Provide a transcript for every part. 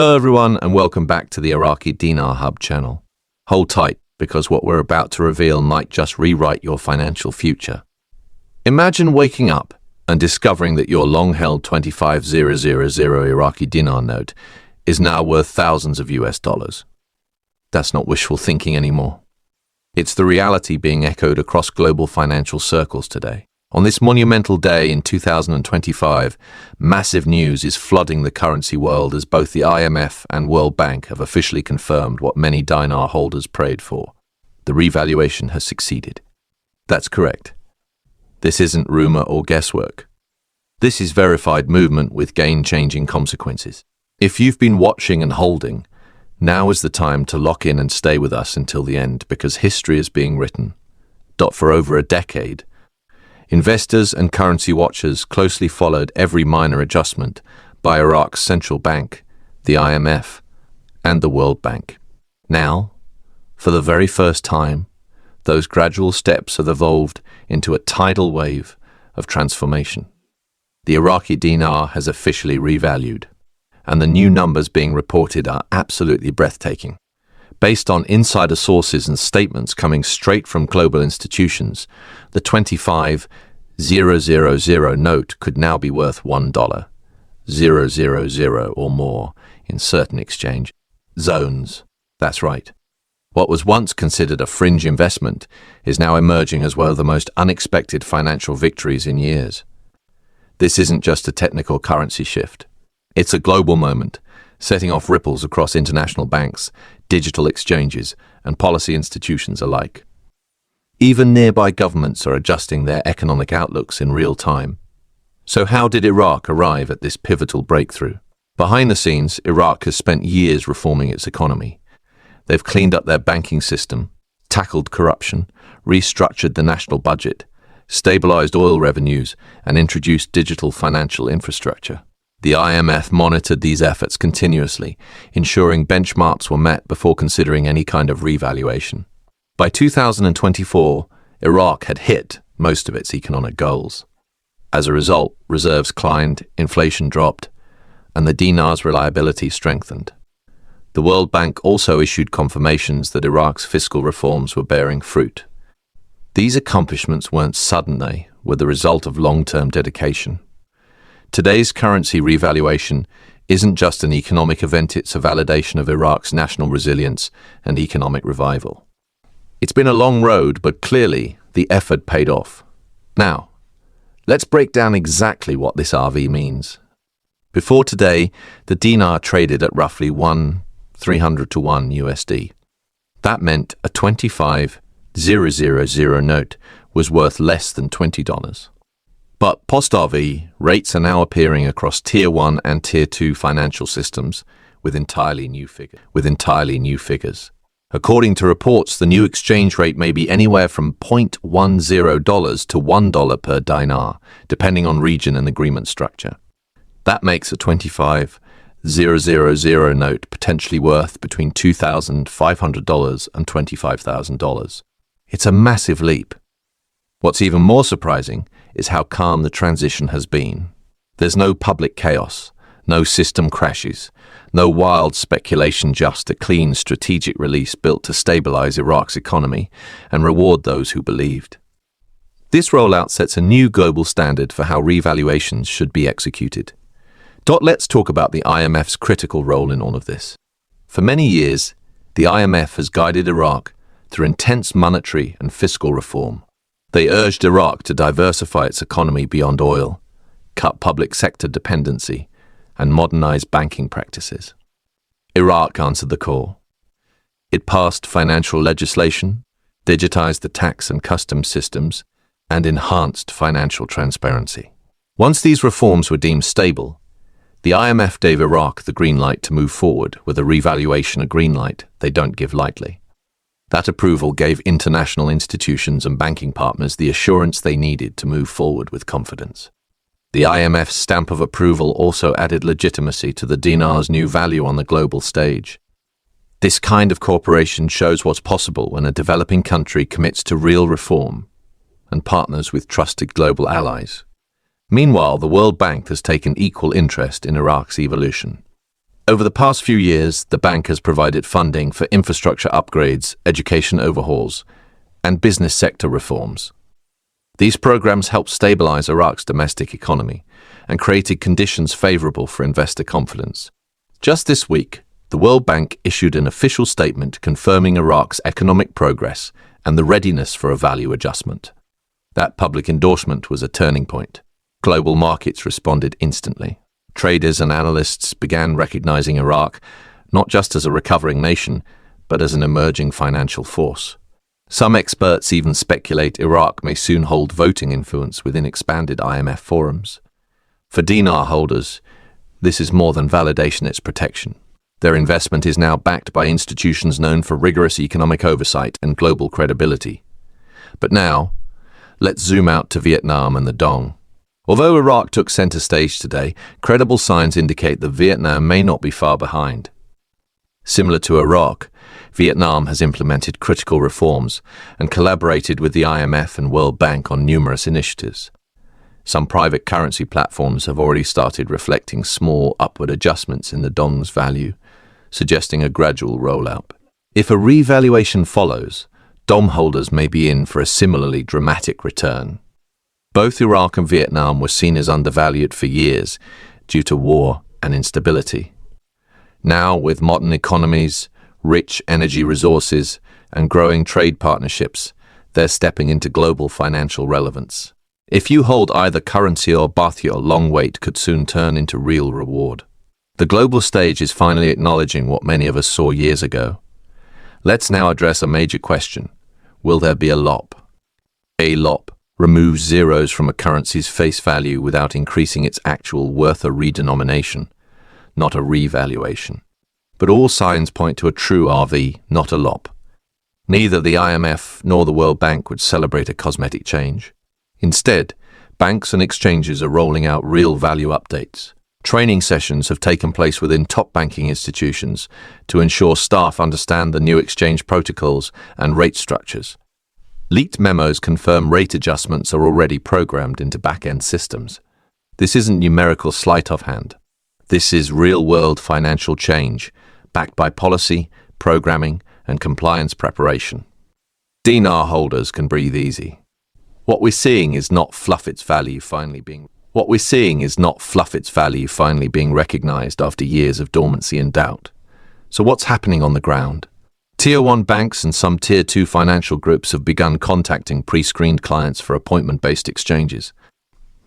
Hello everyone and welcome back to the Iraqi Dinar Hub channel. Hold tight because what we're about to reveal might just rewrite your financial future. Imagine waking up and discovering that your long-held 25,000 Iraqi dinar note is now worth thousands of US dollars. That's not wishful thinking anymore. It's the reality being echoed across global financial circles today. On this monumental day in 2025, massive news is flooding the currency world as both the IMF and World Bank have officially confirmed what many dinar holders prayed for. The revaluation has succeeded. That's correct. This isn't rumor or guesswork. This is verified movement with game-changing consequences. If you've been watching and holding, now is the time to lock in and stay with us until the end because history is being written. For over a decade, investors and currency watchers closely followed every minor adjustment by Iraq's central bank, the IMF, and the World Bank. Now, for the very first time, those gradual steps have evolved into a tidal wave of transformation. The Iraqi dinar has officially revalued, and the new numbers being reported are absolutely breathtaking. Based on insider sources and statements coming straight from global institutions, the 25,000 note could now be worth $1,000 or more in certain exchange zones. That's right. What was once considered a fringe investment is now emerging as one of the most unexpected financial victories in years. This isn't just a technical currency shift. It's a global moment, setting off ripples across international banks, digital exchanges, and policy institutions alike. Even nearby governments are adjusting their economic outlooks in real time. So how did Iraq arrive at this pivotal breakthrough? Behind the scenes, Iraq has spent years reforming its economy. They've cleaned up their banking system, tackled corruption, restructured the national budget, stabilized oil revenues, and introduced digital financial infrastructure. The IMF monitored these efforts continuously, ensuring benchmarks were met before considering any kind of revaluation. By 2024, Iraq had hit most of its economic goals. As a result, reserves climbed, inflation dropped, and the dinar's reliability strengthened. The World Bank also issued confirmations that Iraq's fiscal reforms were bearing fruit. These accomplishments weren't sudden, they were the result of long-term dedication. Today's currency revaluation isn't just an economic event, it's a validation of Iraq's national resilience and economic revival. It's been a long road, but clearly the effort paid off. Now, let's break down exactly what this RV means. Before today, the dinar traded at roughly 300 to 1 USD. That meant a 25,000 note was worth less than $20. But post-RV, rates are now appearing across Tier 1 and Tier 2 financial systems with entirely new figures. According to reports, the new exchange rate may be anywhere from $0.10 to $1 per dinar, depending on region and agreement structure. That makes a 25,000 note potentially worth between $2,500 and $25,000. It's a massive leap. What's even more surprising is how calm the transition has been. There's no public chaos, no system crashes, no wild speculation, just a clean strategic release built to stabilize Iraq's economy and reward those who believed. This rollout sets a new global standard for how revaluations should be executed. Let's talk about the IMF's critical role in all of this. For many years, the IMF has guided Iraq through intense monetary and fiscal reform. They urged Iraq to diversify its economy beyond oil, cut public sector dependency, and modernize banking practices. Iraq answered the call. It passed financial legislation, digitized the tax and customs systems, and enhanced financial transparency. Once these reforms were deemed stable, the IMF gave Iraq the green light to move forward with a revaluation, a green light they don't give lightly. That approval gave international institutions and banking partners the assurance they needed to move forward with confidence. The IMF's stamp of approval also added legitimacy to the dinar's new value on the global stage. This kind of cooperation shows what's possible when a developing country commits to real reform and partners with trusted global allies. Meanwhile, the World Bank has taken equal interest in Iraq's evolution. Over the past few years, the bank has provided funding for infrastructure upgrades, education overhauls, and business sector reforms. These programs helped stabilize Iraq's domestic economy and created conditions favorable for investor confidence. Just this week, the World Bank issued an official statement confirming Iraq's economic progress and the readiness for a value adjustment. That public endorsement was a turning point. Global markets responded instantly. Traders and analysts began recognizing Iraq not just as a recovering nation, but as an emerging financial force. Some experts even speculate Iraq may soon hold voting influence within expanded IMF forums. For dinar holders, this is more than validation, it's protection. Their investment is now backed by institutions known for rigorous economic oversight and global credibility. But now, let's zoom out to Vietnam and the Dong. Although Iraq took center stage today, credible signs indicate that Vietnam may not be far behind. Similar to Iraq, Vietnam has implemented critical reforms and collaborated with the IMF and World Bank on numerous initiatives. Some private currency platforms have already started reflecting small upward adjustments in the Dong's value, suggesting a gradual rollout. If a revaluation follows, Dong holders may be in for a similarly dramatic return. Both Iraq and Vietnam were seen as undervalued for years due to war and instability. Now, with modern economies, rich energy resources, and growing trade partnerships, they're stepping into global financial relevance. If you hold either currency or baht, your long wait could soon turn into real reward. The global stage is finally acknowledging what many of us saw years ago. Let's now address a major question. Will there be a LOP? A LOP removes zeros from a currency's face value without increasing its actual worth, a redenomination, not a revaluation. But all signs point to a true RV, not a LOP. Neither the IMF nor the World Bank would celebrate a cosmetic change. Instead, banks and exchanges are rolling out real value updates. Training sessions have taken place within top banking institutions to ensure staff understand the new exchange protocols and rate structures. Leaked memos confirm rate adjustments are already programmed into back-end systems. This isn't numerical sleight of hand. This is real-world financial change, backed by policy, programming, and compliance preparation. Dinar holders can breathe easy. What we're seeing is not fluff its value finally being recognized after years of dormancy and doubt. So what's happening on the ground? Tier 1 banks and some Tier 2 financial groups have begun contacting pre-screened clients for appointment-based exchanges.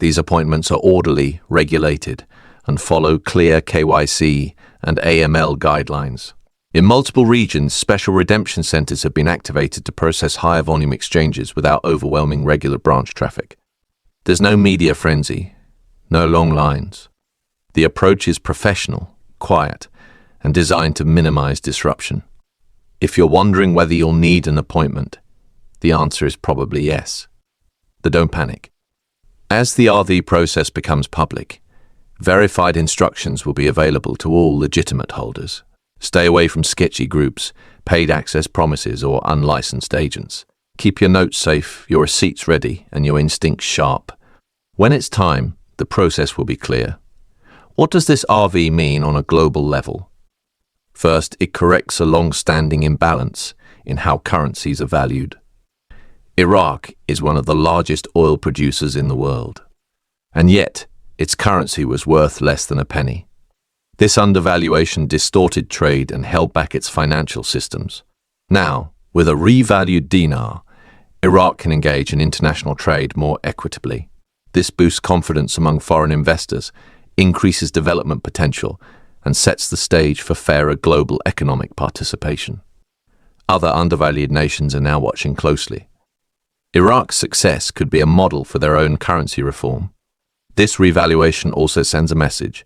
These appointments are orderly, regulated, and follow clear KYC and AML guidelines. In multiple regions, special redemption centers have been activated to process higher volume exchanges without overwhelming regular branch traffic. There's no media frenzy, no long lines. The approach is professional, quiet, and designed to minimize disruption. If you're wondering whether you'll need an appointment, the answer is probably yes. But don't panic. As the RV process becomes public, verified instructions will be available to all legitimate holders. Stay away from sketchy groups, paid access promises, or unlicensed agents. Keep your notes safe, your receipts ready, and your instincts sharp. When it's time, the process will be clear. What does this RV mean on a global level? First, it corrects a long-standing imbalance in how currencies are valued. Iraq is one of the largest oil producers in the world, and yet its currency was worth less than a penny. This undervaluation distorted trade and held back its financial systems. Now, with a revalued dinar, Iraq can engage in international trade more equitably. This boosts confidence among foreign investors, increases development potential, and sets the stage for fairer global economic participation. Other undervalued nations are now watching closely. Iraq's success could be a model for their own currency reform. This revaluation also sends a message.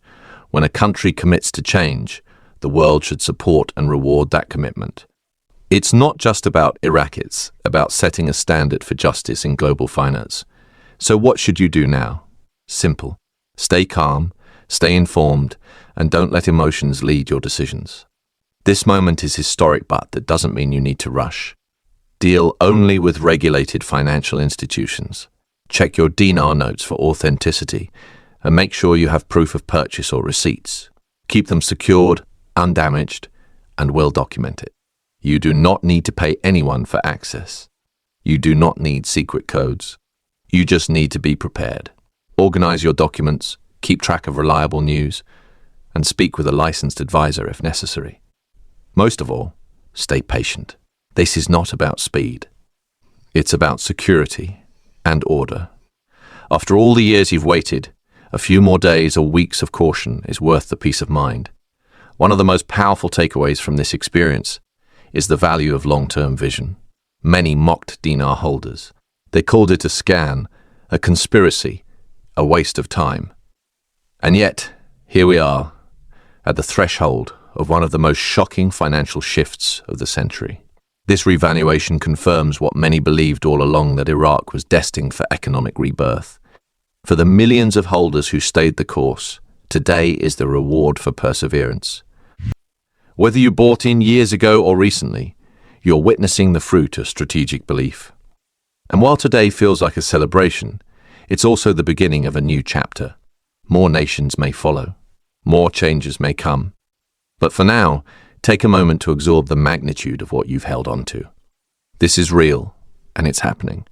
When a country commits to change, the world should support and reward that commitment. It's not just about Iraq, it's about setting a standard for justice in global finance. So what should you do now? Simple. Stay calm, stay informed, and don't let emotions lead your decisions. This moment is historic, but that doesn't mean you need to rush. Deal only with regulated financial institutions. Check your dinar notes for authenticity, and make sure you have proof of purchase or receipts. Keep them secured, undamaged, and will document it. You do not need to pay anyone for access. You do not need secret codes. You just need to be prepared. Organize your documents, keep track of reliable news, and speak with a licensed advisor if necessary. Most of all, stay patient. This is not about speed. It's about security and order. After all the years you've waited, a few more days or weeks of caution is worth the peace of mind. One of the most powerful takeaways from this experience is the value of long-term vision. Many mocked dinar holders. They called it a scam, a conspiracy, a waste of time. And yet, here we are, at the threshold of one of the most shocking financial shifts of the century. This revaluation confirms what many believed all along, that Iraq was destined for economic rebirth. For the millions of holders who stayed the course, today is the reward for perseverance. Whether you bought in years ago or recently, you're witnessing the fruit of strategic belief. And while today feels like a celebration, it's also the beginning of a new chapter. More nations may follow. More changes may come. But for now, take a moment to absorb the magnitude of what you've held on to. This is real, and it's happening.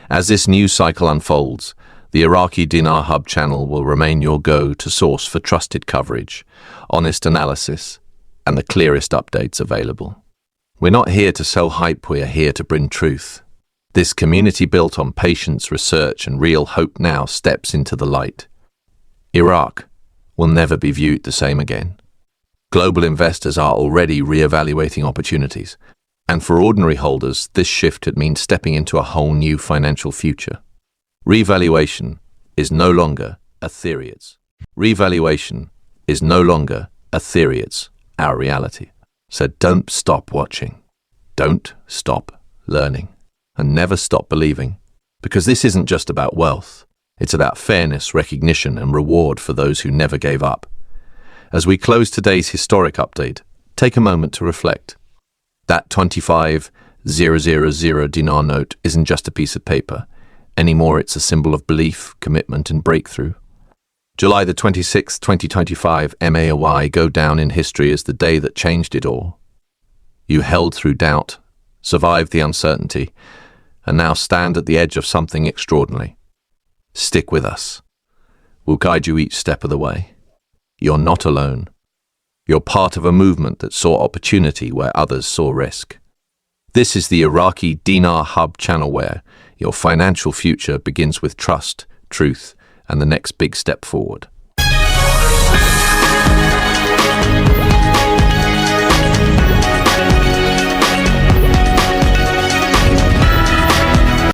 As this news cycle unfolds, the Iraqi Dinar Hub channel will remain your go-to source for trusted coverage, honest analysis, and the clearest updates available. We're not here to sell hype, we are here to bring truth. This community built on patience, research, and real hope now steps into the light. Iraq will never be viewed the same again. Global investors are already re-evaluating opportunities, and for ordinary holders, this shift could mean stepping into a whole new financial future. Revaluation is no longer a theory. Revaluation is no longer a theory, it's our reality. So don't stop watching. Don't stop learning. And never stop believing. Because this isn't just about wealth. It's about fairness, recognition, and reward for those who never gave up. As we close today's historic update, take a moment to reflect. That 25,000 dinar note isn't just a piece of paper. Anymore, it's a symbol of belief, commitment, and breakthrough. July the 26th, 2025, may go down in history as the day that changed it all. You held through doubt, survived the uncertainty, and now stand at the edge of something extraordinary. Stick with us. We'll guide you each step of the way. You're not alone. You're part of a movement that saw opportunity where others saw risk. This is the Iraqi Dinar Hub channel, where your financial future begins with trust, truth, and the next big step forward.